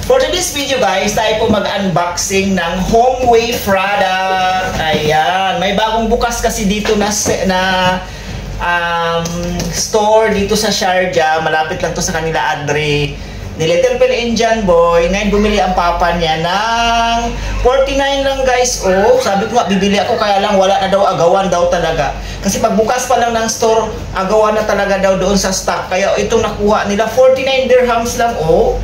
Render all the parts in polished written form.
For today's video guys, tayo po mag-unboxing ng Homeway product. Ayan, may bagong bukas kasi dito na store dito sa Sharjah. Malapit lang to sa kanila Adre ni Little Phil Indian Boy. Ngayon bumili ang papa niya ng 49 lang guys. Oh, sabi ko nga bibili ako, kaya lang wala na daw, agawan daw talaga. Kasi pagbukas pa lang ng store, agawan na talaga daw doon sa stock. Kaya itong nakuha nila, 49 dirhams lang. Oh,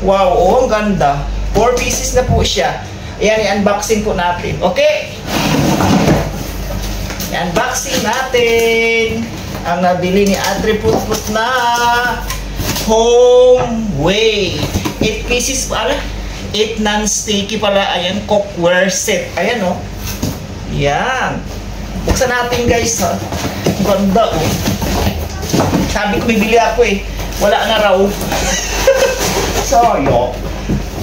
wow, oh, ang ganda. 4 pieces na po siya. Ayan, i-unboxing po natin. Okay, i-unboxing natin ang nabili ni Adre Putput na Homeway. 8 pieces pala. 8 non-sticky pala. Ayan, cookware set. Ayan, oh. Yan. Buksan natin, guys, ha. Ganda, oh. Sabi ko, bibili ako, eh. Wala na raw. Sayo.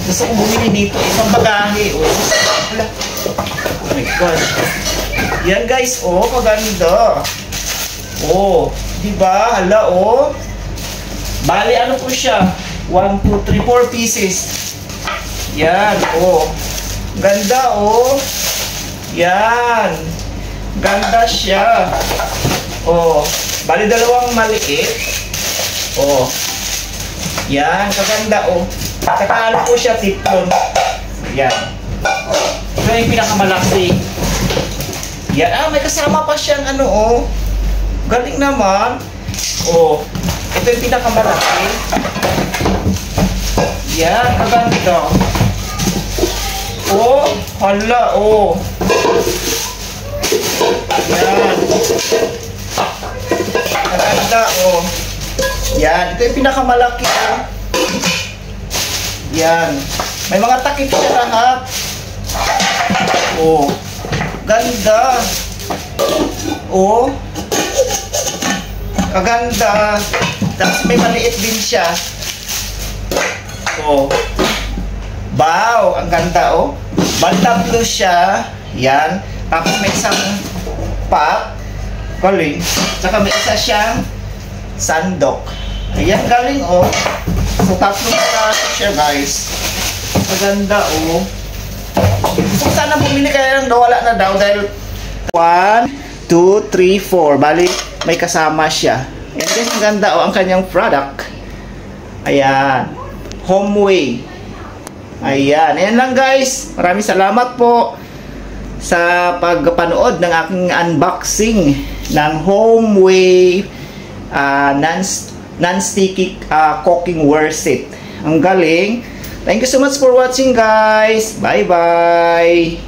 Gusto kong bumili dito. Isang bagahe, oh. Wala. Oh my God. Yan, guys, oh. Maganda. Oh. Diba? Hala, oh. Bali, ano po siya? 1, 2, 3, 4 pieces. Yan, oh. Ganda, oh. Yan. Ganda siya. Oh. Bali, dalawang maliit. Oh. Yan, kaganda, oh. Saka ano po siya, tiplon. Yan. Ito yung pinakamalaki. Yan. Ah, may kasama pa siyang ano, oh. Galing naman. Oh. Ito yung pinakamalaki. Yan, kaganda. Oh, hala, oh. Yan. Kaganda, oh. Yan, ito yung pinakamalaki, oh. Yan. May mga takip siya lahat. Oh. Ganda. Oh. Kaganda. Tapos may maliit din siya. Oh. Wow, ang ganda, oh. Baltablo siya. Yan. Tapos may isang pot. Galing. Tsaka may isa siyang sandok. Ayan, galing, oh. So, tatlong piraso siya, guys. Maganda, oh. Kung sana bumili kaya lang wala na daw dahil 1, 2, 3, 4. Bali, may kasama siya. Ayan guys, ang ganda, oh, ang kanyang product. Ayan. Homeway. Ayan. Ayan lang guys. Maraming salamat po sa pagpanood ng aking unboxing ng Homeway non-sticky cooking ware set. Ang galing. Thank you so much for watching guys. Bye bye.